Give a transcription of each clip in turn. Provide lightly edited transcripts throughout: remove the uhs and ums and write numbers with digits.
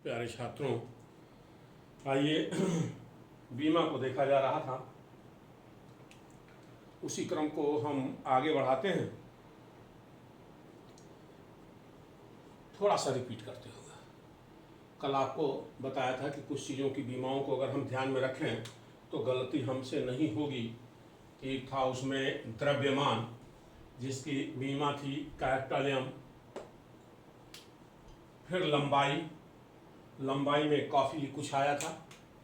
प्यारे छात्रों, आइए बीमा को देखा जा रहा था, उसी क्रम को हम आगे बढ़ाते हैं। थोड़ा सा रिपीट करते होगा। कल आपको बताया था कि कुछ चीज़ों की बीमाओं को अगर हम ध्यान में रखें तो गलती हमसे नहीं होगी। एक था उसमें द्रव्यमान, जिसकी बीमा थी कैपिटल, फिर लंबाई में काफ़ी कुछ आया था।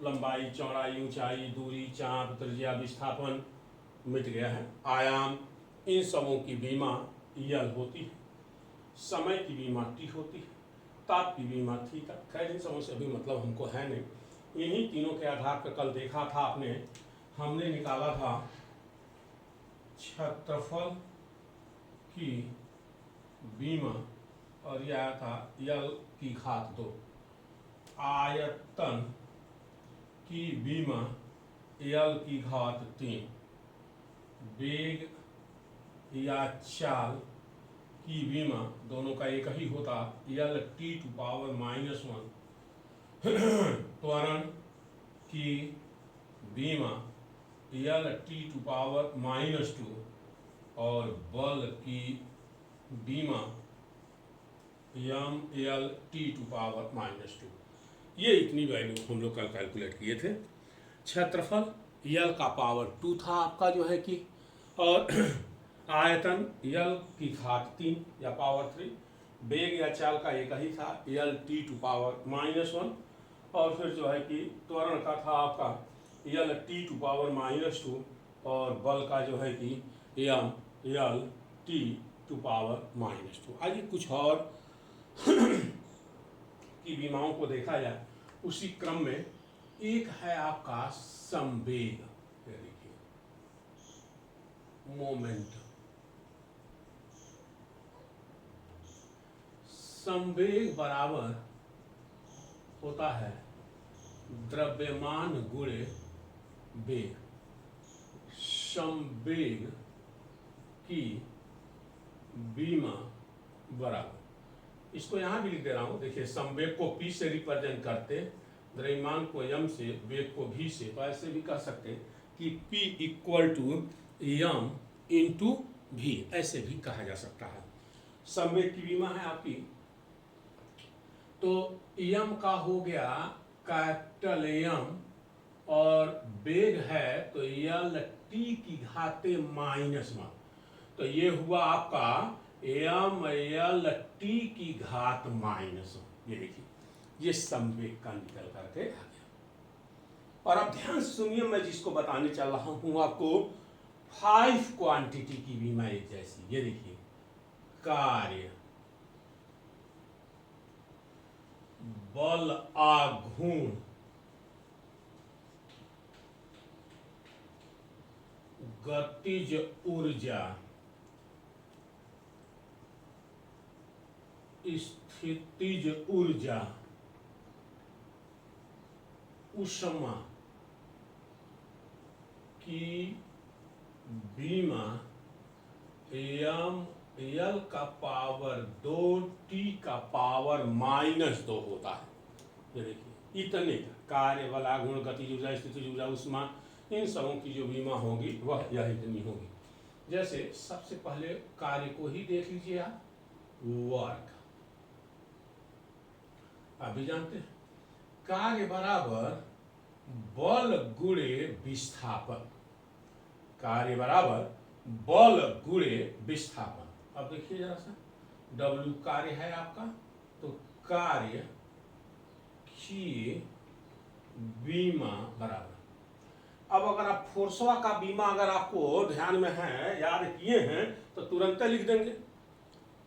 लंबाई, चौड़ाई, ऊंचाई, दूरी, चाप, त्रिज्या, विस्थापन मिट गया है। आयाम, इन सबों की बीमा यल होती है। समय की बीमा टी होती है। ताप की बीमा थीटा। खैर इन सबों से अभी मतलब हमको है नहीं। इन्हीं तीनों के आधार पर कल देखा था हमने निकाला था क्षेत्रफल की बीमा, और यह आया था यल की घात 2। आयतन की बीमा यल की घात 3। वेग या चाल की बीमा, दोनों का एक ही होता, यल टी टू पावर -1। त्वरण की बीमा यल टी टू पावर -2 और बल की बीमा यम यल टी टू पावर -2। ये इतनी वैल्यू हम लोग कल कैलकुलेट किए थे। क्षेत्रफल यल का पावर 2 था आपका जो है कि, और आयतन यल की घात 3 या पावर 3। वेग या चाल का एक ही था, यल टी टू पावर -1, और फिर जो है कि त्वरण का था आपका यल टी टू पावर -2 और बल का जो है कि यम यल टी टू पावर -2। आइए कुछ और की बीमाओं को देखा जाए। उसी क्रम में एक है आपका संवेग, देखिए मोमेंट। संवेग बराबर होता है द्रव्यमान गुणे वेग। संवेग की बीमा बराबर, इसको यहां भी लिख दे रहा हूं। देखिए संवेग को P से रिप्रेजेंट करते, द्रव्यमान को m से, वेग को v से, तो ऐसे भी कह सकते कि P equal to m into v, ऐसे भी कहा जा सकता है। संवेग की बीमा है आपकी, तो m का हो गया कैपिटल M, और वेग है तो यल टी की घाते -1, तो ये हुआ आपका एम यल टी की घात -1। ये देखिए, ये संवेग का निकल करके आ गया। और अब ध्यान से सुनिए, मैं जिसको बताने चल रहा हूं आपको, 5 क्वांटिटी की बीमा एक जैसी। ये देखिए, कार्य, बल आघूर्ण, गतिज ऊर्जा, स्थितिज ऊर्जा, ऊष्मा की बीमा एम यल का पावर 2 टी का पावर -2 होता है। ये देखिए, इतने का कार्य, बल आघूर्ण, गतिज ऊर्जा, स्थितिज ऊर्जा, ऊष्मा, इन सबों की जो बीमा होगी वह यह इतनी होगी। जैसे सबसे पहले कार्य को ही देख लीजिए आप, वर्क। आप भी जानते हैं कार्य बराबर बल गुणे विस्थापन। कार्य बराबर बल गुणे विस्थापन। अब देखिए जरा सा, W कार्य है आपका, तो कार्य की बीमा बराबर, अब अगर आप फोर्सवा का बीमा अगर आपको ध्यान में है, याद किए हैं, तो तुरंत लिख देंगे,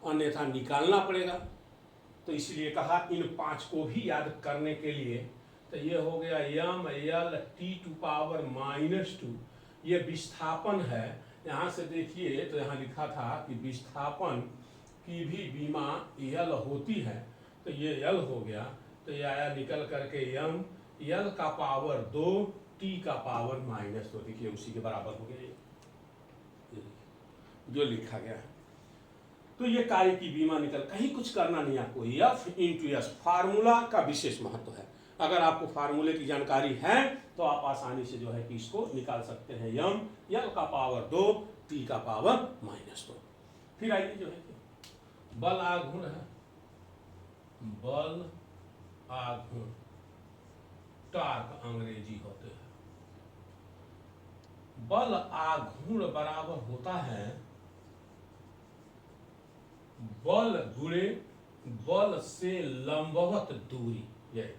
अन्यथा निकालना पड़ेगा। तो इसलिए कहा इन 5 को भी याद करने के लिए, तो ये हो गया यम यल टी टू पावर -2। ये विस्थापन है। यहाँ से देखिए तो यहाँ लिखा था कि विस्थापन की भी बीमा यल होती है, तो ये यल हो गया, तो ये आया निकल करके यम यल का पावर 2 टी का पावर -2। देखिए उसी के बराबर हो गया ये जो लिखा गया है। तो ये कार्य की बीमा निकल, कहीं कुछ करना नहीं आपको, F इंटू एस फार्मूला का विशेष महत्व है। अगर आपको फार्मूले की जानकारी है तो आप आसानी से जो है कि इसको निकाल सकते हैं, यम यल का पावर 2 टी का पावर -2। फिर आइए जो है कि बल आघूर्ण है, बल आघूर्ण टार्क अंग्रेजी होते हैं। बल आघूर्ण बराबर होता है बल गुणे बल से लंबवत दूरी। यह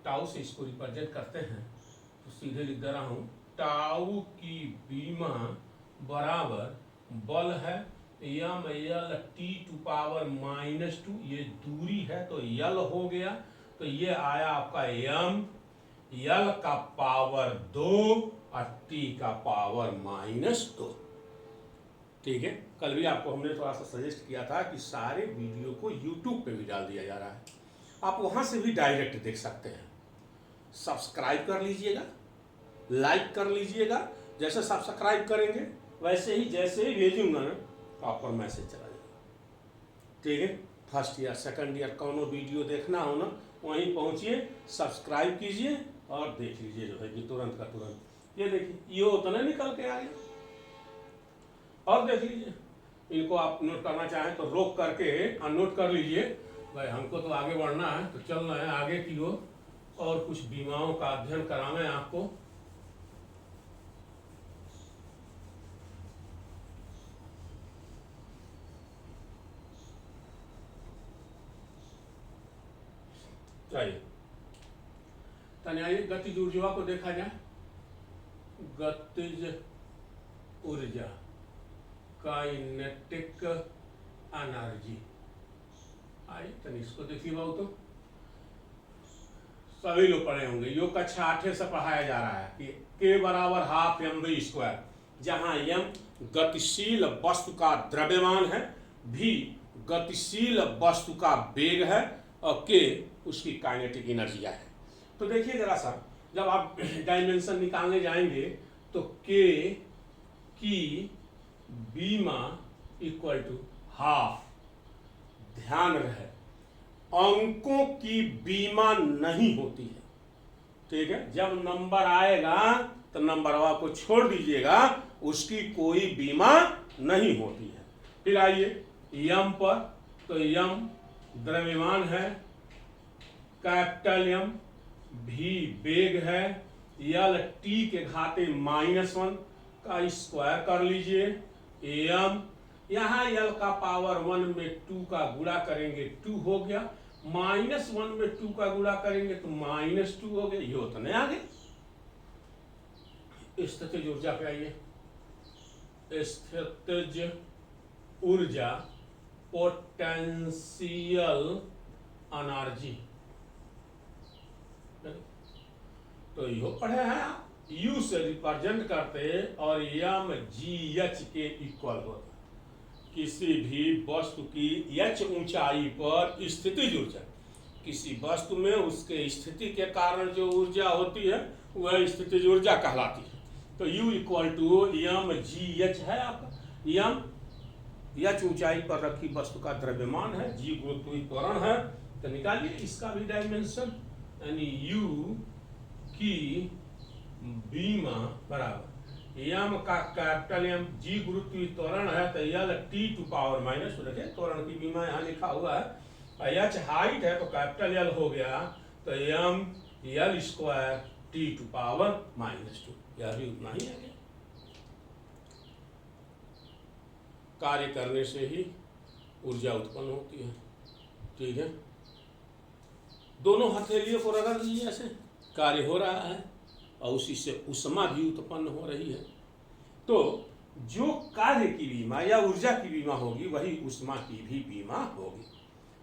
टाउ से इसको रिप्रेजेंट करते हैं तो सीधे लिख दे रहा हूं, टाउ की बीमा बराबर बल है यम यल टी टू पावर -2, ये दूरी है तो यल हो गया, तो ये आया आपका यम यल का पावर 2 और टी का पावर -2। ठीक है, कल भी आपको हमने थोड़ा सा सजेस्ट किया था कि सारे वीडियो को YouTube पे भी डाल दिया जा रहा है, आप वहां से भी डायरेक्ट देख सकते हैं। सब्सक्राइब कर लीजिएगा, लाइक कर लीजिएगा, जैसे सब्सक्राइब करेंगे वैसे ही जैसे ही भेजूंगा ना आप पर मैसेज चला जाएगा। ठीक है, फर्स्ट ईयर सेकंड ईयर कौनो वीडियो देखना हो ना वहीं पहुंचिए, सब्सक्राइब कीजिए और देख लीजिए जो है कि तुरंत का तुरंत। ये देखिए ये उतना निकल के आ गया, और देख लीजिए, इनको आप नोट करना चाहें तो रोक करके नोट कर लीजिए। भाई हमको तो आगे बढ़ना है, तो चल रहे हैं आगे की ओर और कुछ बीमाओं का अध्ययन करावें आपको। चाहिए आइए गतिज ऊर्जा को देखा जाए। गतिज ऊर्जा काइनेटिक एनर्जी, आइए तनिक इसको देखिए बाबू, तो सभी लोग पढ़े होंगे, योग कक्षा 8 से पढ़ाया जा रहा है कि K बराबर ½ mv², जहां m गतिशील वस्तु का द्रव्यमान है, v गतिशील वस्तु का वेग है और K उसकी काइनेटिक एनर्जी है। तो देखिए जरा सा, जब आप डायमेंशन निकालने जाएंगे तो K की बीमा इक्वल टू ½ ध्यान रहे अंकों की बीमा नहीं होती है। ठीक है, जब नंबर आएगा तो नंबर को छोड़ दीजिएगा, उसकी कोई बीमा नहीं होती है। फिर आइए यम पर, तो यम द्रव्यमान है, कैपिटल यम, भी वेग है, यल टी के घाते -1 का स्क्वायर कर लीजिए, एम यहाँ यल का पावर 1 में 2 का गुणा करेंगे 2 हो गया, -1 में 2 का गुणा करेंगे तो -2 हो गया, ये उतने आ गए। स्थितिज ऊर्जा पे आइए, स्थितिज ऊर्जा पोटेंशियल एनर्जी, तो यो पढ़े हैं आप, यू से रिप्रेजेंट करते और यम जी एच के इक्वल होता। किसी भी वस्तु की एच ऊंचाई पर स्थितिज ऊर्जा, किसी वस्तु में उसके स्थिति के कारण जो ऊर्जा होती है वह स्थितिज ऊर्जा कहलाती है। तो U equal to m g h है आपका, यम एच ऊंचाई पर रखी वस्तु का द्रव्यमान है, जी गुरुत्वीय त्वरण है, तो निकालिए इसका भी डायमेंशन, यानी U की बीमा बराबर यम का कैपिटल एम, जी गुरुत्वीय त्वरण है तो यल टी टू पावर -2, देखिए त्वरण की बीमा यहाँ लिखा हुआ है, एच हाइट है तो कैपिटल यल हो गया तो M L square T to power -2, यह भी उतना ही है। कार्य करने से ही ऊर्जा उत्पन्न होती है। ठीक है, दोनों हथेलियों को रगड़ लीजिए, ऐसे कार्य हो रहा है और उसी से ऊष्मा भी उत्पन्न हो रही है। तो जो कार्य की बीमा या ऊर्जा की बीमा होगी वही ऊष्मा की भी बीमा होगी।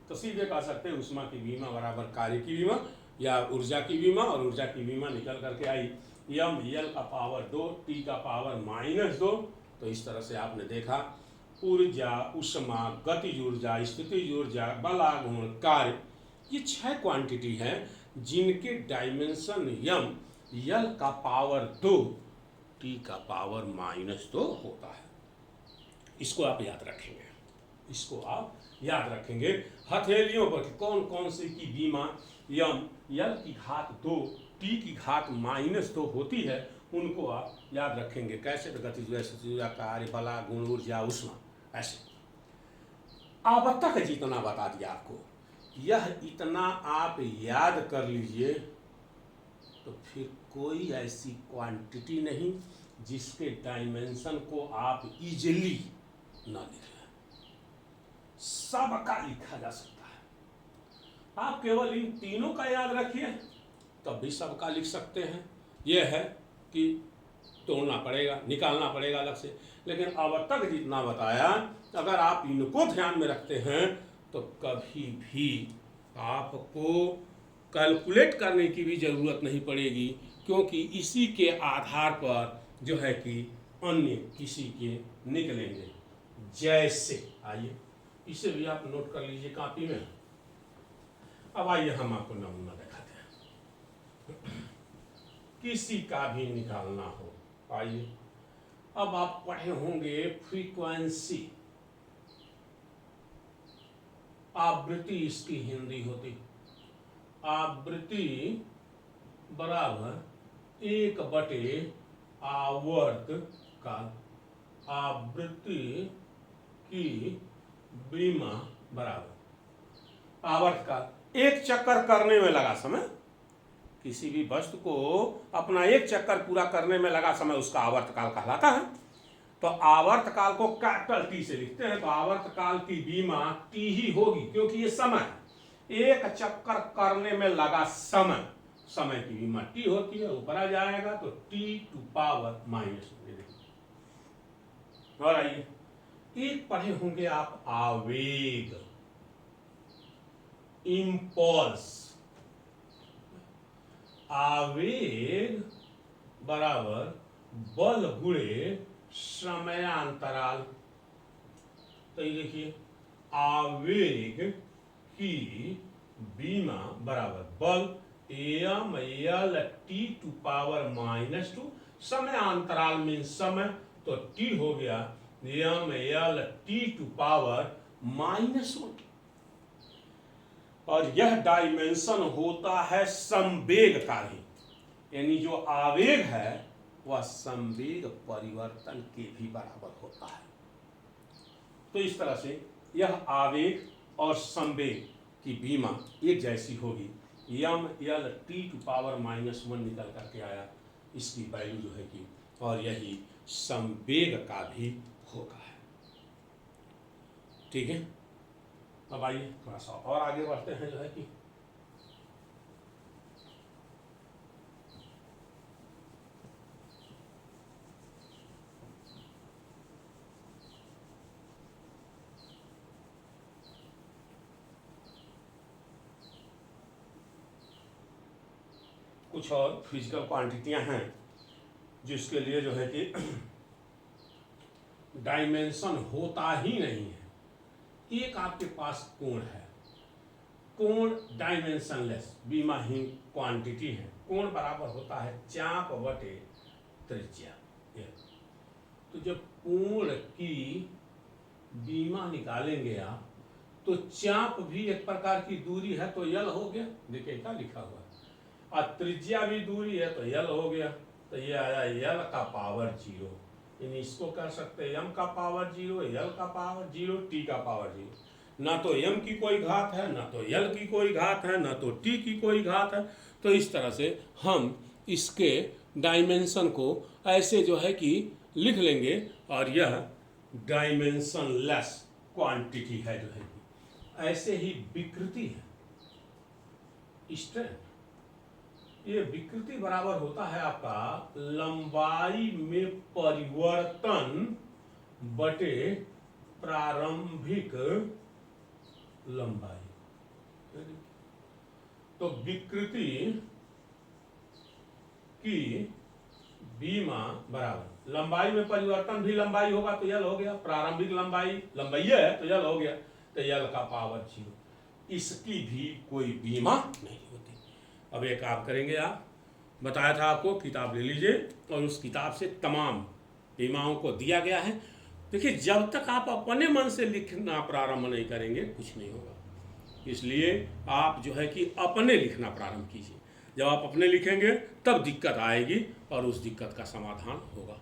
तो सीधे कह सकते हैं ऊष्मा की बीमा बराबर कार्य की बीमा या ऊर्जा की बीमा, और ऊर्जा की बीमा निकल करके आई यम यल का पावर 2 टी का पावर -2। तो इस तरह से आपने देखा ऊर्जा, ऊष्मा, गतिज ऊर्जा, स्थितिज ऊर्जा, बलागुण, कार्य, ये 6 क्वांटिटी हैं जिनके डायमेंशन यम यल का पावर 2 टी का पावर -2 होता है। इसको आप याद रखेंगे, इसको आप याद रखेंगे। हथेलियों पर कौन कौन से की बीमा यम यल की घात 2 टी की घात -2 होती है, उनको आप याद रखेंगे। कैसे? तो गतिज कार्य बला गुण ऊर्जा उष्मा, ऐसे। अब तक जितना बता दिया आपको, यह इतना आप याद कर लीजिए, तो फिर कोई ऐसी क्वांटिटी नहीं जिसके डायमेंशन को आप इजीली ना लिखें। सबका लिखा जा सकता है। आप केवल इन तीनों का याद रखिए, तब भी सबका लिख सकते हैं। यह है कि तोड़ना पड़ेगा, निकालना पड़ेगा अलग से। लेकिन अब तक जितना बताया, अगर आप इनको ध्यान में रखते हैं तो कभी भी आपको कैलकुलेट करने की भी ज़रूरत नहीं पड़ेगी, क्योंकि इसी के आधार पर जो है कि अन्य किसी के निकलेंगे। जैसे, आइए इसे भी आप नोट कर लीजिए कॉपी में। अब आइए हम आपको नमूना दिखाते हैं। किसी का भी निकालना हो, आइए। अब आप पढ़े होंगे फ्रीक्वेंसी, आवृत्ति इसकी हिंदी होती। आवृत्ति बराबर 1/, आवर्त काल। आवृत्ति की बीमा बराबर आवर्त काल। एक चक्कर करने में लगा समय, किसी भी वस्तु को अपना एक चक्कर पूरा करने में लगा समय, उसका आवर्त काल कहलाता है। तो आवर्त काल को कैपिटल टी से लिखते हैं, तो आवर्त काल की बीमा टी ही होगी, क्योंकि ये समय, एक चक्कर करने में लगा समय, समय की बीमा टी होती है। ऊपर आ जाएगा तो T⁻⁻। और आइए, एक पढ़े होंगे आप आवेग, इम्पल्स। आवेग बराबर बल गुणे समयांतराल। तो ये देखिए, आवेग की बीमा बराबर बल m/L(T⁻²), समयांतराल में समय, तो T हो गया m/L(T⁻⁻1). और यह डायमेंशन होता है संवेग का ही, यानी जो आवेग है वह संवेग परिवर्तन के भी बराबर होता है। तो इस तरह से यह आवेग और संवेग की बीमा एक जैसी होगी। m/L(T⁻⁻1) निकल करके आया, इसकी वैल्यू जो है कि, और यही संवेग का भी होगा है। ठीक है, अब आइए थोड़ा सा और आगे बढ़ते हैं। जो है कि कुछ और फिजिकल क्वांटिटियां हैं जिसके लिए जो है कि डायमेंशन होता ही नहीं है। एक आपके पास कोण है, कोण डायमेंशनलेस बीमाहीन क्वांटिटी है। कोण बराबर होता है चाप बटे त्रिज्या। तो जब कोण की बीमा निकालेंगे आप, तो चाप भी एक प्रकार की दूरी है, तो यल हो गया। देखिए क्या लिखा हुआ है, और त्रिज्या भी दूरी है, तो यल हो गया। तो ये आया यल का पावर 0। यानी इसको कर सकते हैं m का पावर 0, यल का पावर 0, t का पावर 0। ना तो m की कोई घात है, ना तो यल की कोई घात है, ना तो t की कोई घात है। तो इस तरह से हम इसके डायमेंशन को ऐसे जो है कि लिख लेंगे, और यह डायमेंशनलेस क्वांटिटी है जो है कि। ऐसे ही विकृति है, स्ट्रेंथ। ये विकृति बराबर होता है आपका लंबाई में परिवर्तन बटे प्रारंभिक लंबाई। तो विकृति की बीमा बराबर लंबाई में परिवर्तन भी लंबाई होगा, तो यल हो गया। प्रारंभिक लंबाई लंबाई है, तो यल हो गया। तो यल का पावर 0, इसकी भी कोई बीमा नहीं होती। अब एक काम करेंगे, आप बताया था आपको, किताब ले लीजिए और उस किताब से तमाम बीमाओं को दिया गया है, देखिए, जब तक आप अपने मन से लिखना प्रारंभ नहीं करेंगे कुछ नहीं होगा। इसलिए आप जो है कि अपने लिखना प्रारंभ कीजिए। जब आप अपने लिखेंगे तब दिक्कत आएगी और उस दिक्कत का समाधान होगा।